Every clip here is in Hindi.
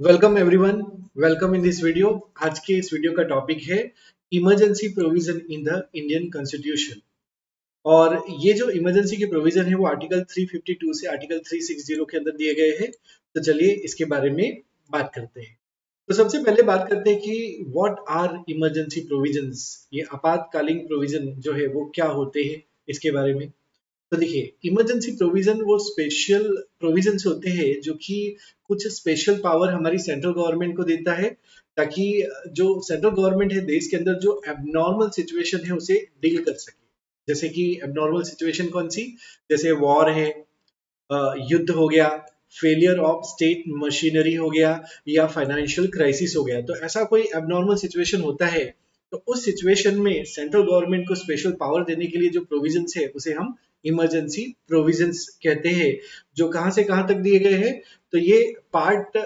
Welcome everyone, welcome in this video. आज के इस वीडियो का टॉपिक है emergency provision in the Indian constitution. और ये जो इमरजेंसी के प्रोविजन है वो आर्टिकल 352 से आर्टिकल 360 के अंदर दिए गए हैं। तो चलिए इसके बारे में बात करते हैं। तो सबसे पहले बात करते हैं कि व्हाट आर इमरजेंसी प्रोविजंस। ये आपातकालीन प्रोविजन जो है वो क्या होते हैं, इसके बारे में। तो देखिए, इमरजेंसी प्रोविजन वो स्पेशल प्रोविजंस होते हैं जो कि कुछ स्पेशल पावर हमारी सेंट्रल गवर्नमेंट को देता है, ताकि जो सेंट्रल गवर्नमेंट है देश के अंदर जो एबनॉर्मल सिचुएशन है उसे डील कर सके। जैसे कि एबनॉर्मल सिचुएशन कौन सी, जैसे वॉर है, युद्ध हो गया, फेलियर ऑफ स्टेट मशीनरी हो गया, या फाइनेंशियल क्राइसिस हो गया। तो ऐसा कोई एबनॉर्मल सिचुएशन होता है, तो उस सिचुएशन में सेंट्रल गवर्नमेंट को स्पेशल पावर देने के लिए जो प्रोविजंस है उसे हम इमरजेंसी प्रोविजंस कहते हैं। जो कहां से कहां तक दिए गए हैं, तो ये पार्ट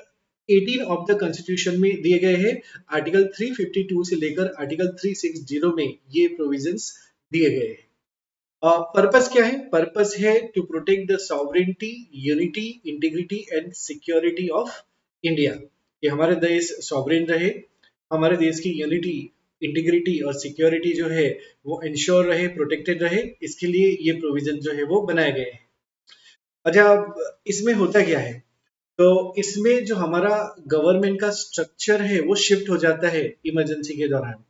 18 ऑफ द कॉन्स्टिट्यूशन में दिए गए हैं। आर्टिकल 352 से लेकर आर्टिकल 360 में ये प्रोविजंस दिए गए हैं। पर्पस क्या है? पर्पस है to protect the sovereignty, unity, integrity and security of India. कि हमारे देश सॉवरेन रहे, हमारे देश की यूनिटी, इंटीग्रिटी और सिक्योरिटी जो है वो इंश्योर रहे, प्रोटेक्टेड रहे। इसके लिए ये प्रोविजन जो है वो बनाए गए हैं। अच्छा, अब इसमें होता क्या है? तो इसमें जो हमारा गवर्नमेंट का स्ट्रक्चर है वो शिफ्ट हो जाता है इमरजेंसी के दौरान।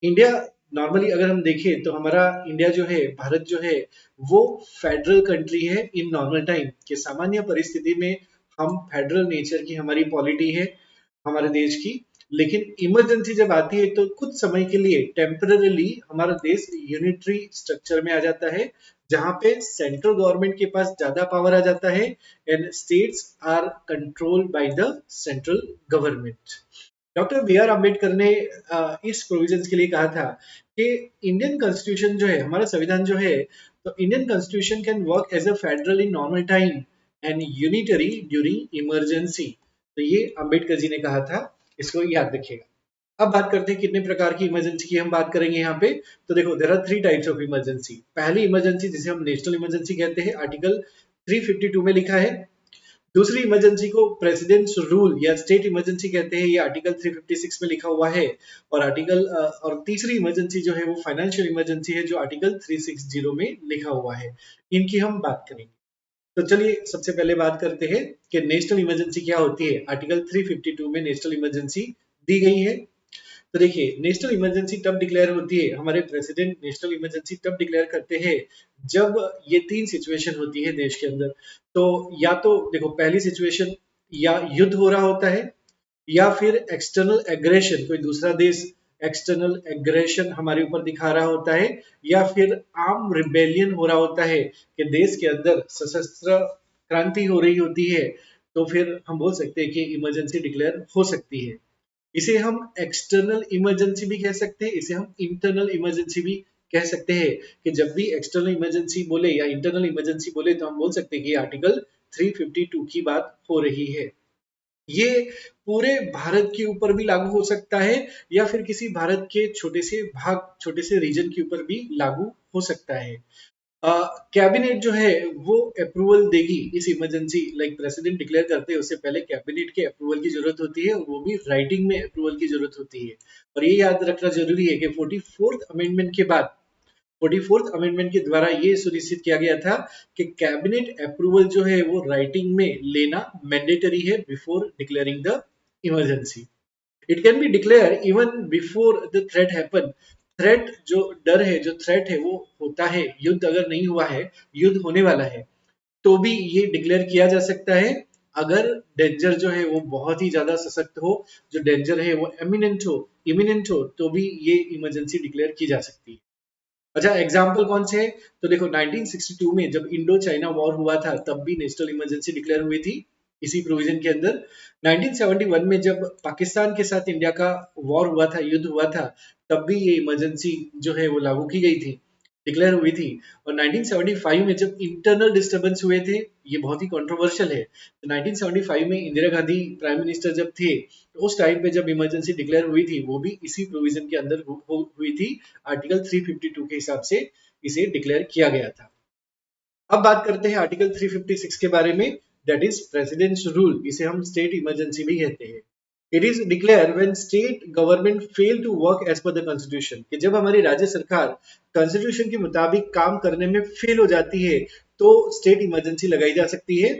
इंडिया, नॉर्मली अगर हम देखें तो हमारा इंडिया जो है, भारत जो है, वो फेडरल कंट्री है इन नॉर्मल टाइम। के सामान्य परिस्थिति में हम फेडरल नेचर की हमारी पॉलिटी है हमारे देश की। लेकिन इमरजेंसी जब आती है तो कुछ समय के लिए टेम्पररीली हमारा देश यूनिटरी स्ट्रक्चर में आ जाता है, जहां पे सेंट्रल गवर्नमेंट के पास ज्यादा पावर आ जाता है and states are controlled by the central government. Doctor B R Ambedkar ने इस प्रोविजंस के लिए कहा था कि इंडियन कॉन्स्टिट्यूशन जो है, हमारा संविधान जो है, तो Indian constitution can work as a federal in normal time and unitary during emergency. तो ये अम्बेडकर जी ने कहा था, इसको याद रखिएगा। अब बात करते हैं कितने प्रकार की इमरजेंसी की हम बात करेंगे यहाँ पे। तो देखो, there are three types of emergency. पहली इमरजेंसी जिसे हम नेशनल इमरजेंसी कहते हैं, आर्टिकल 352 में लिखा है। दूसरी इमरजेंसी को प्रेसिडेंट्स रूल या स्टेट इमरजेंसी कहते हैं, ये आर्टिकल 356 में लिखा हुआ है। और तीसरी इमरजेंसी जो है वो फाइनेंशियल इमरजेंसी है, जो आर्टिकल 360 में लिखा हुआ है। इनकी हम बात करेंगे। तो चलिए सबसे पहले बात करते हैं कि नेशनल इमरजेंसी क्या होती है। आर्टिकल 352 में नेशनल इमरजेंसी दी गई है। तो देखिए, नेशनल इमरजेंसी तब डिक्लेयर होती है, हमारे प्रेसिडेंट नेशनल इमरजेंसी तब डिक्लेयर करते हैं जब ये तीन सिचुएशन होती है देश के अंदर। तो या तो देखो, पहली सिचुएशन, या युद्ध हो रहा होता है, या फिर एक्सटर्नल एग्रेशन, कोई दूसरा देश एक्सटर्नल एग्रेशन हमारे ऊपर दिखा रहा होता है, या फिर आर्म रिबेलियन हो रहा होता है कि देश के अंदर सशस्त्र क्रांति हो रही होती है। तो फिर हम बोल सकते हैं कि इमरजेंसी डिक्लेयर हो सकती है। इसे हम एक्सटर्नल इमरजेंसी भी कह सकते हैं, इसे हम इंटरनल इमरजेंसी भी कह सकते हैं। कि जब भी एक्सटर्नल इमरजेंसी बोले या इंटरनल इमरजेंसी बोले तो हम बोल सकते हैं कि आर्टिकल 352 की बात हो रही है। ये पूरे भारत के ऊपर भी लागू हो सकता है, या फिर किसी भारत के छोटे से भाग, छोटे से रीजन के ऊपर भी लागू हो सकता है। कैबिनेट जो है वो अप्रूवल देगी इस इमरजेंसी, लाइक प्रेसिडेंट डिक्लेयर करते हैं उससे पहले कैबिनेट के अप्रूवल की जरूरत होती है, और वो भी राइटिंग में अप्रूवल की जरूरत होती है। और ये याद रखना जरूरी है कि 44th अमेंडमेंट के बाद, 44th अमेंडमेंट के द्वारा ये सुनिश्चित किया गया था कि कैबिनेट अप्रूवल जो है वो राइटिंग में लेना मैंडेटरी है before declaring the emergency. It can be declare even before the threat happen. Threat जो डर है, जो थ्रेट है वो होता है, युद्ध अगर नहीं हुआ है, युद्ध होने वाला है, तो भी ये डिक्लेयर किया जा सकता है। अगर डेंजर जो है वो बहुत ही ज्यादा सशक्त हो, जो डेंजर है वो एमिनेंट हो, इमिनेंट हो, तो भी ये इमरजेंसी डिक्लेयर की जा सकती है। अच्छा, एग्जाम्पल कौन से है? तो देखो, 1962 में जब इंडो चाइना वॉर हुआ था तब भी नेशनल इमरजेंसी डिक्लेयर हुई थी इसी प्रोविजन के अंदर। 1971 में जब पाकिस्तान के साथ इंडिया का वॉर हुआ था, युद्ध हुआ था, तब भी ये इमरजेंसी जो है वो लागू की गई थी, डिक्लेयर हुई थी। और 1975 में जब इंटरनल डिस्टर्बेंस हुए थे, ये बहुत ही कंट्रोवर्शियल है। तो 1975 में इंदिरा गांधी प्राइम मिनिस्टर जब थे, तो उस टाइम पे जब इमरजेंसी डिक्लेयर हुई थी वो भी इसी प्रोविजन के अंदर हुई थी। आर्टिकल 352 के हिसाब से इसे डिक्लेयर किया गया था। अब बात करते हैं आर्टिकल 356 के बारे में। दैट इज प्रेसिडेंट्स रूल, इसे हम स्टेट इमरजेंसी भी कहते हैं। It is declare when state government fail to work as per the constitution, कि जब हमारी राज्य सरकार कॉन्स्टिट्यूशन के मुताबिक काम करने में फेल हो जाती है तो स्टेट इमरजेंसी लगाई जा सकती है।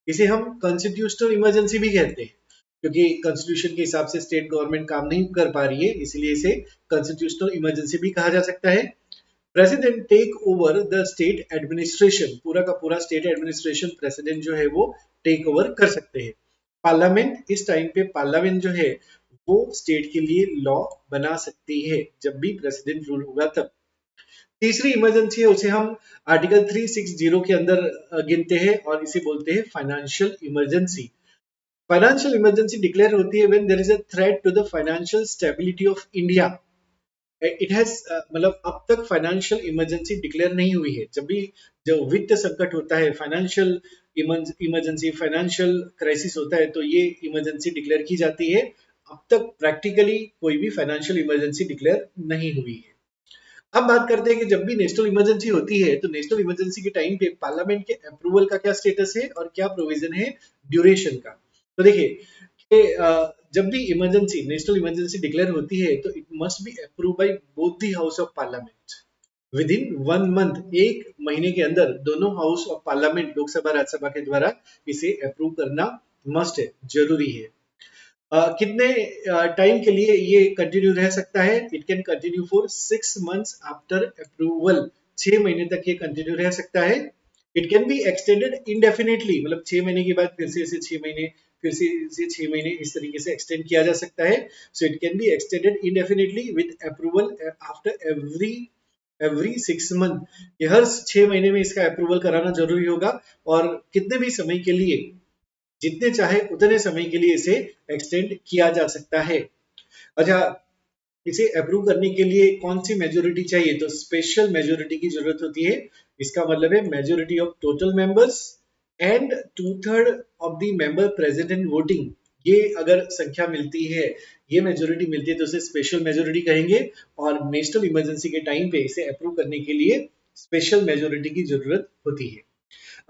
इसे हम कॉन्स्टिट्यूशनल इमरजेंसी भी कहते हैं, क्योंकि कॉन्स्टिट्यूशन के हिसाब से स्टेट गवर्नमेंट काम नहीं कर पा रही है, इसलिए इसे कॉन्स्टिट्यूशनल इमरजेंसी भी कहा जा सकता है। President take over the state administration, पूरा का पूरा स्टेट एडमिनिस्ट्रेशन प्रेसिडेंट जो है वो टेक ओवर कर सकते हैं। पार्लियामेंट, इस टाइम पे पार्लियामेंट जो है वो स्टेट के लिए लॉ बना सकती है जब भी प्रेसिडेंट रूल होगा तब। तीसरी इमरजेंसी है उसे हम आर्टिकल 360 के अंदर गिनते हैं और इसे बोलते हैं financial emergency. Financial emergency declare होती है when there is a threat to the financial stability of India. It has मतलब अब तक फाइनेंशियल इमरजेंसी डिक्लेयर नहीं हुई है। जब भी जो वित्त संकट होता है, फाइनेंशियल इमरजेंसी, फाइनेंशियल क्राइसिस होता है, तो ये इमरजेंसी डिक्लेयर की जाती है। अब तक प्रैक्टिकली कोई भी फाइनेंशियल इमरजेंसी डिक्लेयर नहीं हुई है। अब बात करते हैं कि जब भी नेशनल इमरजेंसी होती है तो नेशनल इमरजेंसी के टाइम पे पार्लियामेंट के अप्रूवल का क्या स्टेटस है और क्या प्रोविजन है ड्यूरेशन का। तो देखिए कि जब भी इमरजेंसी, नेशनल इमरजेंसी डिक्लेयर होती है तो it must be approve by both the house of parliament with in 1 month, 1 महीने के अंदर दोनों house of parliament, Lok Sabha Rajya Sabha के द्वारा इसे अप्रूव करना मस्ट है, जरूरी है। कितने टाइम के लिए ये कंटिन्यू रह सकता है? It can continue for 6 months after approval, 6 महीने तक ये कंटिन्यू रह सकता है। It can be extended indefinitely, मतलब 6 महीने के बाद फिर से इसे 6 महीने, फिर से इसे 6 महीने, इस तरीके से एक्सटेंड किया जा सकता है। So it can be extended indefinitely with approval after every 6 month. ये हर 6 महीने में इसका अप्रूवल कराना जरूरी होगा और कितने भी समय के लिए, जितने चाहे उतने समय के लिए इसे एक्सटेंड किया जा सकता है। अच्छा, इसे अप्रूव करने के लिए कौन सी मेजोरिटी चाहिए? तो स्पेशल मेजोरिटी की जरूरत होती है। इसका मतलब है majority of total members and 2/3 of the member present in voting. ये अगर संख्या मिलती है, ये मेजोरिटी मिलती है तो इसे स्पेशल मेजोरिटी कहेंगे। और नेशनल इमरजेंसी के टाइम पे इसे अप्रूव करने के लिए स्पेशल मेजोरिटी की जरूरत होती है।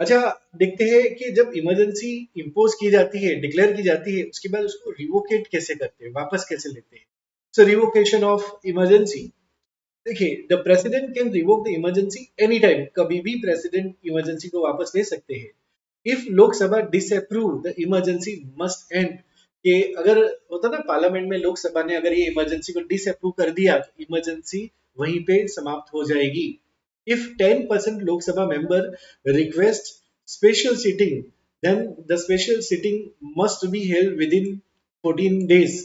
अच्छा, देखते हैं कि जब इमरजेंसी इंपोज की जाती है, डिक्लेयर की जाती है, उसके बाद उसको रिवोकेट कैसे करते हैं, वापस कैसे लेते हैं। सो रिवोकेशन ऑफ इमरजेंसी, देखिए the president can revoke the emergency any time, कभी भी प्रेसिडेंट इमरजेंसी को वापस ले सकते हैं। If Lok Sabha disapprove the emergency must and, कि अगर होता ना पार्लियामेंट में, लोकसभा ने अगर ये इमरजेंसी को डिसअप्रूव कर दिया तो इमरजेंसी वहीं पे समाप्त हो जाएगी। If 10% Lok Sabha member request special sitting, then the special sitting must be held within 14 days।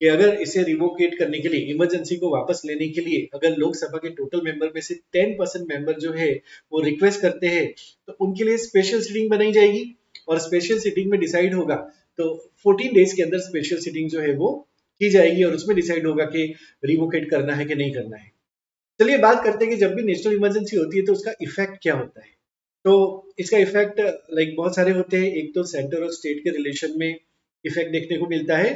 कि अगर इसे रिवोकेट करने के लिए, इमरजेंसी को वापस लेने के लिए, अगर लोकसभा के टोटल मेंबर में से 10% मेंबर जो है वो रिक्वेस्ट करते हैं तो उनके लिए स्पेशल सिटिंग बनाई जाएगी और स्पेशल सिटिंग में डिसाइड होगा। तो 14 डेज के अंदर स्पेशल सिटिंग जो है वो की जाएगी और उसमें डिसाइड होगा कि रिवोकेट करना है कि नहीं करना है। चलिए बात करते हैं कि जब भी नेशनल इमरजेंसी होती है तो उसका इफेक्ट क्या होता है। तो इसका इफेक्ट बहुत सारे होते हैं। एक तो सेंटर और स्टेट के रिलेशन में इफेक्ट देखने को मिलता है।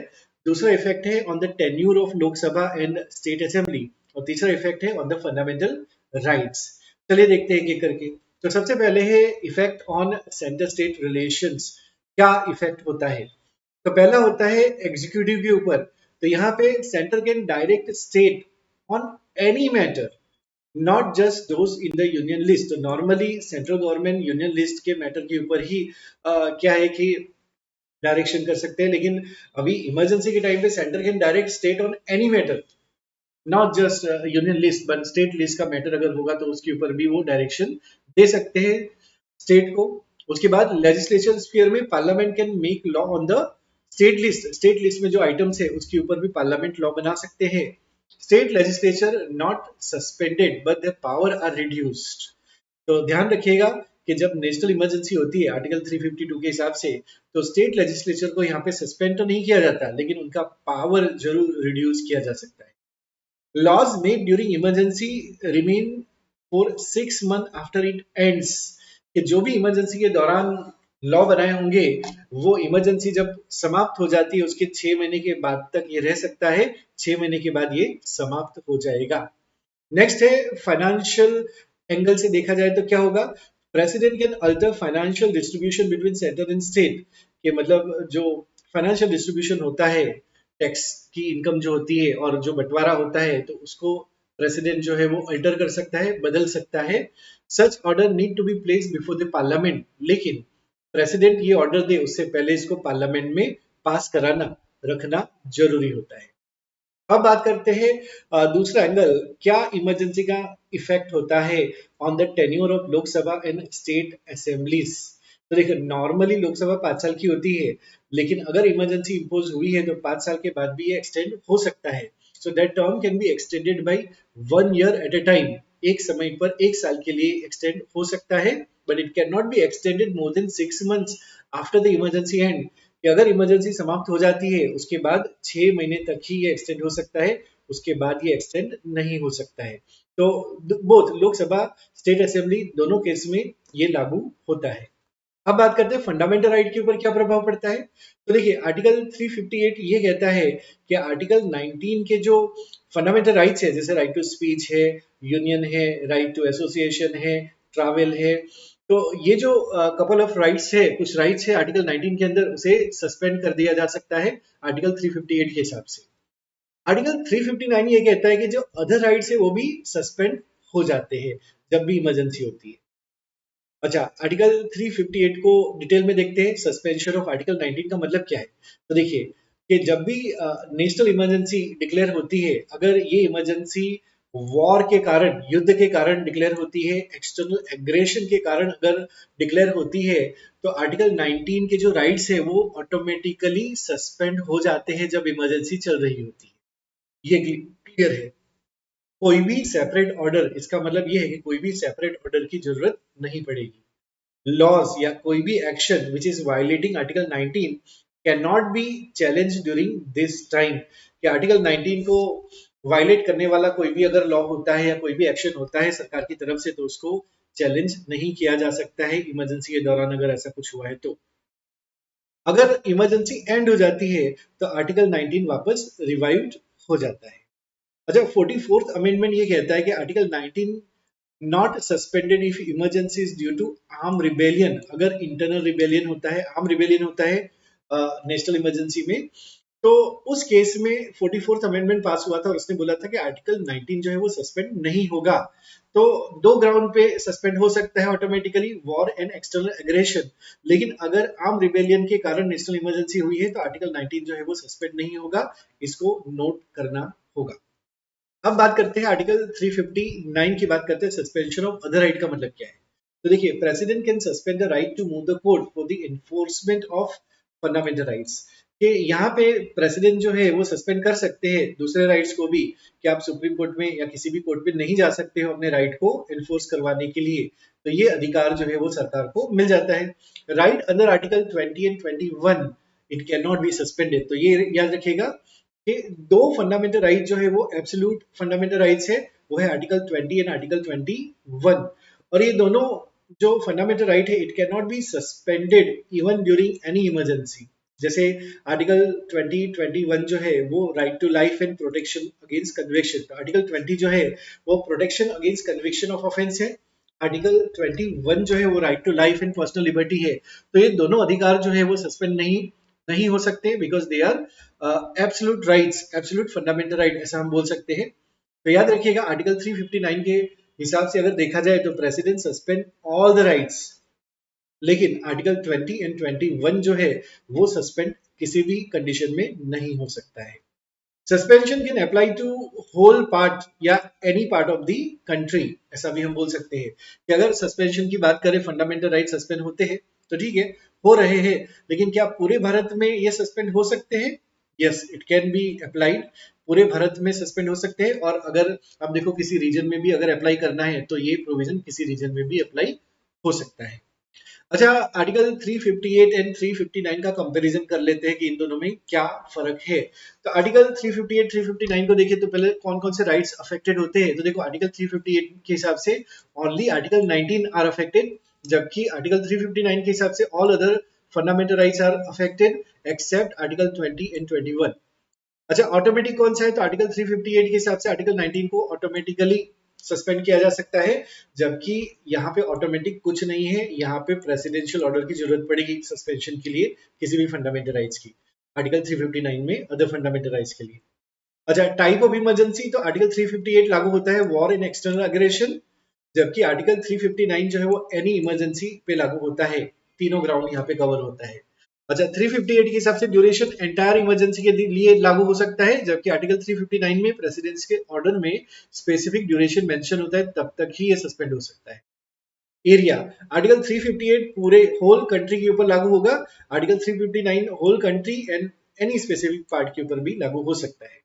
दूसरा इफेक्ट है on the tenure of Lok Sabha and state assembly. और तीसरा इफेक्ट है ऑन द फंडामेंटल राइट्स। चलिए देखते हैं एक एक करके। तो सबसे पहले है effect on centre state relations. क्या इफेक्ट होता है? तो पहला होता है एग्जीक्यूटिव के ऊपर। तो यहाँ पे centre can direct state on any matter, not just those in the union list. तो normally central government union list के मैटर के ऊपर ही क्या है कि डायरेक्शन कर सकते हैं, लेकिन अभी इमरजेंसी के टाइम पे centre can direct state on any matter, not just union list but state list का मैटर अगर होगा तो उसके ऊपर भी वो डायरेक्शन दे सकते हैं स्टेट को। उसके बाद लेजिस्लेचर स्फीयर में parliament can make law on the state list. State list में जो आइटम्स है उसके ऊपर भी पार्लियामेंट लॉ बना सकते हैं। State legislature not suspended but the power are reduced. तो ध्यान रखिएगा कि जब नेशनल इमरजेंसी होती है आर्टिकल 352 के हिसाब से, तो स्टेट लेजिस्लेचर को यहाँ पे सस्पेंड तो नहीं किया जाता, लेकिन उनका पावर जरूर रिड्यूस किया जा सकता है। Laws made during emergency remain for 6 months after it ends। कि जो भी इमरजेंसी के दौरान लॉ बनाए होंगे वो इमरजेंसी जब समाप्त हो जाती है उसके 6 महीने के बाद तक ये रह सकता है। 6 महीने के बाद ये समाप्त हो जाएगा। नेक्स्ट है फाइनेंशियल एंगल से देखा जाए तो क्या होगा। President can alter financial distribution between centre and state, के मतलब जो फाइनेंशियल डिस्ट्रीब्यूशन होता है, टैक्स की इनकम जो होती है और जो बंटवारा होता है, तो उसको प्रेसिडेंट जो है वो अल्टर कर सकता है, बदल सकता है। Such order need to be place before the parliament, लेकिन प्रेसिडेंट ये ऑर्डर दे उससे पहले इसको पार्लियामेंट में पास कराना, रखना जरूरी होता है। अब बात करते हैं दूसरा एंगल, क्या इमरजेंसी का इफेक्ट होता है on the tenure of Lok Sabha and state assemblies. तो देखिए, नॉर्मली लोकसभा 5 साल की होती है, लेकिन अगर इमरजेंसी इम्पोज हुई है तो 5 साल के बाद भी ये एक्सटेंड हो सकता है। So that term can be extended by 1 year at a time, एक समय पर 1 साल के लिए एक्सटेंड हो सकता है, but it can not be extended more than 6 months after the emergency and, कि अगर इमरजेंसी समाप्त हो जाती है उसके बाद 6 महीने तक ही ये एक्सटेंड हो सकता है, उसके बाद ये एक्सटेंड नहीं हो सकता है। तो बोथ लोकसभा, स्टेट असेंबली, दोनों केस में ये लागू होता है। अब बात करते हैं फंडामेंटल राइट के ऊपर क्या प्रभाव पड़ता है। तो देखिए, आर्टिकल 358 ये कहता है कि आर्टिकल 19 के जो फंडामेंटल राइट्स है, जैसे राइट टू स्पीच है, यूनियन है, राइट टू एसोसिएशन है, ट्रैवल है, तो ये जो कपल ऑफ राइट्स है, कुछ राइट्स है आर्टिकल 19 के अंदर, उसे सस्पेंड कर दिया जा सकता है आर्टिकल 358 के हिसाब से। आर्टिकल 359 ये कहता है कि जो अदर राइट्स है वो भी सस्पेंड हो जाते हैं जब भी इमरजेंसी होती है। अच्छा, आर्टिकल 358 को डिटेल में देखते हैं। सस्पेंशन ऑफ आर्टिकल 19 का मतलब क्या है। तो देखिए कि जब भी नेशनल इमरजेंसी डिक्लेयर होती है, अगर ये इमरजेंसी वॉर के कारण, युद्ध के कारण डिक्लेयर होती है, एक्सटर्नल एग्रेशन के कारण अगर डिक्लेयर होती है, तो आर्टिकल 19 के जो राइट्स है वो ऑटोमेटिकली सस्पेंड हो जाते हैं जब इमरजेंसी चल रही होती है। ये क्लियर है। कोई भी सेपरेट ऑर्डर, इसका मतलब ये है कि कोई भी सेपरेट ऑर्डर की जरूरत नहीं पड़ेगी। लॉज या कोई भी action which is violating article 19 can not B challenge during this time, कि आर्टिकल 19 को वायलेट करने वाला कोई भी अगर लॉ होता है या कोई भी एक्शन होता है सरकार की तरफ से, तो उसको चैलेंज नहीं किया जा सकता है इमरजेंसी के दौरान, अगर ऐसा कुछ हुआ है तो। अगर इमरजेंसी एंड हो जाती है तो आर्टिकल 19 वापस रिवाइव्ड हो जाता है। अच्छा, 44th अमेंडमेंट ये कहता है कि article 19 not suspended if emergency is due to arm rebellion, अगर इंटरनल रिबेलियन होता है, आर्म रिबेलियन होता है नेशनल इमरजेंसी में, तो उस केस में 44th अमेंडमेंट पास हुआ था और उसने बोला था कि आर्टिकल 19 जो है वो सस्पेंड नहीं होगा। तो दो ग्राउंड पे सस्पेंड हो सकता है automatically, war and external aggression, लेकिन अगर आर्म रिबेलियन के कारण नेशनल इमरजेंसी हुई है तो आर्टिकल 19 जो है वो सस्पेंड नहीं होगा, इसको नोट करना होगा। अब बात करते हैं आर्टिकल 359 की, बात करते हैं सस्पेंशन ऑफ अदर राइट का मतलब क्या है। तो देखिए, president can suspend the right to move the court for the enforcement of fundamental rights, कि यहाँ पे प्रेसिडेंट जो है वो सस्पेंड कर सकते हैं दूसरे राइट्स को भी, कि आप सुप्रीम कोर्ट में या किसी भी कोर्ट में नहीं जा सकते हो अपने राइट को एनफोर्स करवाने के लिए, तो ये अधिकार जो है वो सरकार को मिल जाता है। Right under article 20 and 21 it can not be suspended, तो ये याद रखिएगा कि दो फंडामेंटल राइट जो है वो एब्सोल्यूट फंडामेंटल राइट्स है, वो है आर्टिकल 20 एंड आर्टिकल 21, और ये दोनों जो फंडामेंटल राइट है it can not be suspended even during any emergency. जैसे आर्टिकल 2021 जो है वो right to life and protection against conviction, तो आर्टिकल 20 जो है वो protection against conviction of offence है, आर्टिकल 21 जो है वो right to life and personal liberty है। तो ये दोनों अधिकार जो है वो सस्पेंड नहीं नहीं हो सकते, because they are absolute rights, absolute fundamental right ऐसा हम बोल सकते हैं। तो याद रखिएगा, आर्टिकल 359 के हिसाब से अगर देखा जाए तो president suspend all the rights, लेकिन आर्टिकल 20 एंड 21 जो है वो सस्पेंड किसी भी कंडीशन में नहीं हो सकता है। Suspension can apply to whole part या any part of the country, ऐसा भी हम बोल सकते हैं कि अगर सस्पेंशन की बात करें, फंडामेंटल राइट सस्पेंड होते हैं तो ठीक है, हो रहे हैं, लेकिन क्या पूरे भारत में ये सस्पेंड हो सकते हैं? Yes, it can be applied, पूरे भारत में सस्पेंड हो सकते हैं, और अगर आप देखो किसी रीजन में भी अगर अप्लाई करना है तो ये प्रोविजन किसी रीजन में भी अप्लाई हो सकता है। अच्छा, आर्टिकल 358 एंड 359 का कंपैरिजन कर लेते हैं कि इन दोनों में क्या फर्क है। तो आर्टिकल 358 359 को देखिए तो पहले कौन कौन से राइट्स अफेक्टेड होते हैं। तो देखो, आर्टिकल 358 के हिसाब से ओनली आर्टिकल 19 आर अफेक्टेड, जबकि आर्टिकल 359 के हिसाब से all other fundamental rights are affected except article 20 and 21। अच्छा, ऑटोमेटिक कौन सा है? तो आर्टिकल 358 के हिसाब से आर्टिकल 19 को ऑटोमेटिकली सस्पेंड किया जा सकता है, जबकि यहाँ पे ऑटोमेटिक कुछ नहीं है, यहाँ पे प्रेसिडेंशियल ऑर्डर की जरूरत पड़ेगी सस्पेंशन के लिए किसी भी फंडामेंटल राइट्स की, आर्टिकल 359 में अदर फंडामेंटल राइट्स के लिए। अच्छा, टाइप ऑफ इमरजेंसी, तो आर्टिकल 358 लागू होता है वॉर इन एक्सटर्नल अग्रेशन, जबकि आर्टिकल 359 जो है वो एनी इमरजेंसी पे लागू होता है। तीनों ग्राउंड यहाँ पे कवर होता है। अच्छा, 358 के हिसाब से ड्यूरेशन एंटायर इमरजेंसी के लिए लागू हो सकता है, जबकि आर्टिकल 359 में प्रेसिडेंट्स के ऑर्डर में स्पेसिफिक ड्यूरेशन मेंशन होता है, तब तक ही ये सस्पेंड हो सकता है। एरिया, आर्टिकल 358 पूरे होल कंट्री के ऊपर लागू होगा, article 359 whole country and any specific part के ऊपर भी लागू हो सकता है।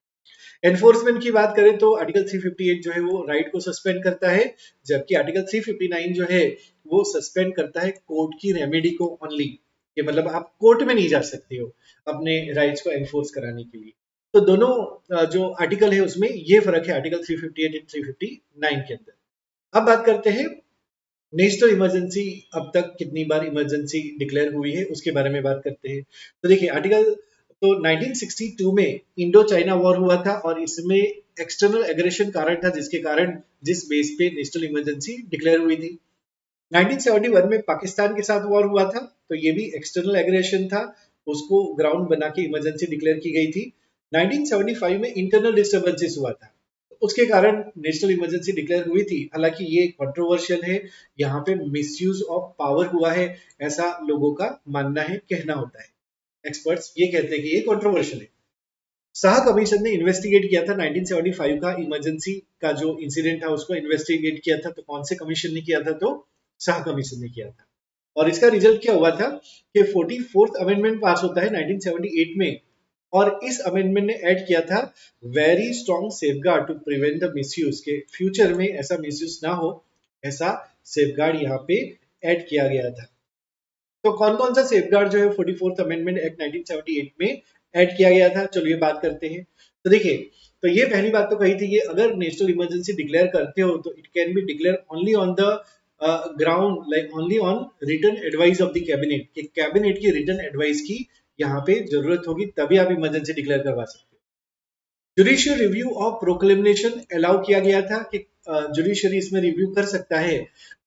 एनफोर्समेंट की बात करें तो आर्टिकल 358 जो है वो राइट को सस्पेंड करता है, जबकि आर्टिकल 359 जो है वो सस्पेंड करता है कोर्ट की रेमेडी को ओनली, कि मतलब आप कोर्ट में नहीं जा सकते हो अपने राइट्स को एनफोर्स कराने के लिए। तो दोनों जो आर्टिकल है उसमें ये फर्क है आर्टिकल 358 एंड 359 के अंदर। अब बात करते हैं नेशनल इमरजेंसी अब तक कितनी बार इमरजेंसी डिक्लेयर हुई है उसके बारे में बात करते हैं। तो देखिए आर्टिकल, तो 1962 में इंडो चाइना वॉर हुआ था और इसमें एक्सटर्नल एग्रेशन कारण था, जिसके कारण जिस बेस पे नेशनल इमरजेंसी डिक्लेयर हुई थी। 1971 में पाकिस्तान के साथ वॉर हुआ था, तो ये भी एक्सटर्नल एग्रेशन था, उसको ग्राउंड बना के इमरजेंसी डिक्लेयर की गई थी। 1975 में इंटरनल डिस्टर्बेंसेस हुआ था, उसके कारण नेशनल इमरजेंसी डिक्लेयर हुई थी। हालांकि ये कंट्रोवर्शियल है, यहाँ पे मिसयूज ऑफ पावर हुआ है ऐसा लोगों का मानना है, कहना होता है। एक्सपर्ट्स ये कहते हैं कि ये कंट्रोवर्शियल है। शाह कमीशन ने इन्वेस्टिगेट किया था 1975 का इमरजेंसी का जो इंसिडेंट था उसको इन्वेस्टिगेट किया था, तो कौन से कमीशन ने किया था, तो शाह कमीशन ने किया था। और इसका रिजल्ट क्या हुआ था कि 44th अमेंडमेंट पास होता है 1978 में, और इस अमेंडमेंट ने ऐड किया था very strong safeguard to prevent the misuse, के फ्यूचर में ऐसा मिसयूज ना हो, ऐसा सेफगार्ड यहाँ पे ऐड किया गया था। तो कौन कौन सा सेफगार्ड जो है 44th अमेंडमेंट एक्ट 1978 में ऐड किया गया था, चलिए बात करते हैं। तो देखिए, तो ये पहली बात तो कही थी कि अगर नेशनल इमरजेंसी डिक्लेयर करते हो तो it can be declare only on the ground, like only on written advice of the cabinet, कि कैबिनेट की रिटन एडवाइस की यहाँ पे जरूरत होगी, तभी आप इमरजेंसी डिक्लेयर करवा सकते हो। Judicial review of proclamation allow किया गया था कि जुडिशरी इसमें रिव्यू कर सकता है।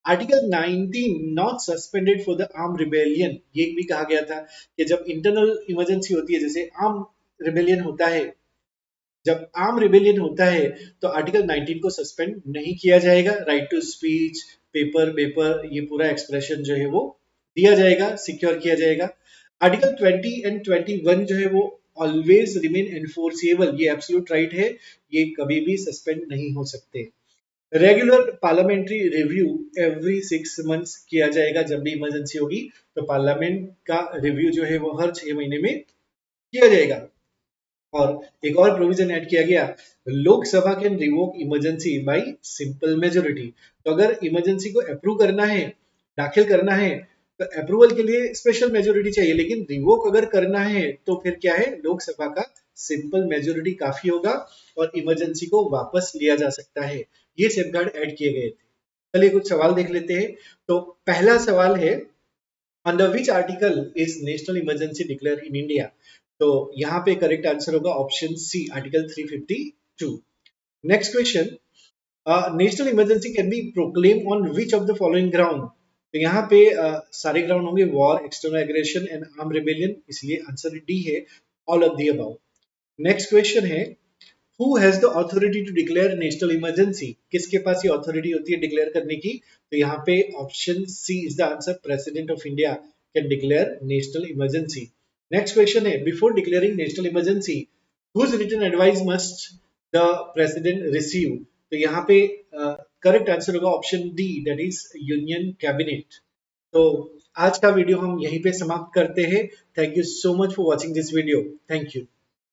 Article 19 not suspended for the arm rebellion, ये भी कहा गया था कि जब इंटरनल इमरजेंसी होती है, जैसे आर्म रिबेलियन होता है, जब आर्म रिबेलियन होता है तो आर्टिकल 19 को सस्पेंड नहीं किया जाएगा। Right to speech, paper paper, ये पूरा एक्सप्रेशन जो है वो दिया जाएगा, सिक्योर किया जाएगा। आर्टिकल 20 एंड 21 जो है वो ऑलवेज रिमेन एनफोर्सेबल, ये एब्सोल्यूट राइट है, ये कभी भी सस्पेंड नहीं हो सकते। Regular parliamentary review every 6 months किया जाएगा, जब भी इमरजेंसी होगी तो पार्लियामेंट का रिव्यू जो है वो हर 6 महीने में किया जाएगा। और एक और प्रोविजन ऐड किया गया, Lok Sabha can revoke emergency bye simple majority, तो अगर इमरजेंसी को अप्रूव करना है, दाखिल करना है, तो अप्रूवल के लिए स्पेशल मेजोरिटी चाहिए, लेकिन रिवोक अगर करना है तो फिर क्या है, लोकसभा का सिंपल मेजोरिटी काफी होगा और इमरजेंसी को वापस लिया जा सकता है। ये सेफगार्ड ऐड किए गए थे। चलिए कुछ सवाल देख लेते हैं। तो पहला सवाल है, under which article is national emergency declare in India, तो यहाँ पे करेक्ट आंसर होगा option C, article 352। Next question, national emergency can be proclaim on which of the following ground, तो यहाँ पे सारे ग्राउंड होंगे war, external aggression and arm rebellion, इसलिए आंसर डी है, all of the above. Next question है, who has the authority to declare national emergency, किसके पास ये अथॉरिटी होती है डिक्लेयर करने की, तो यहाँ पे option C is the answer, president of India can declare national emergency. Next question है, before declaring national emergency whose written advice must the president receive, तो यहाँ पे करेक्ट आंसर होगा option D, that is union cabinet. तो आज का वीडियो हम यहीं पे समाप्त करते हैं। Thank you so much for watching this video, thank you.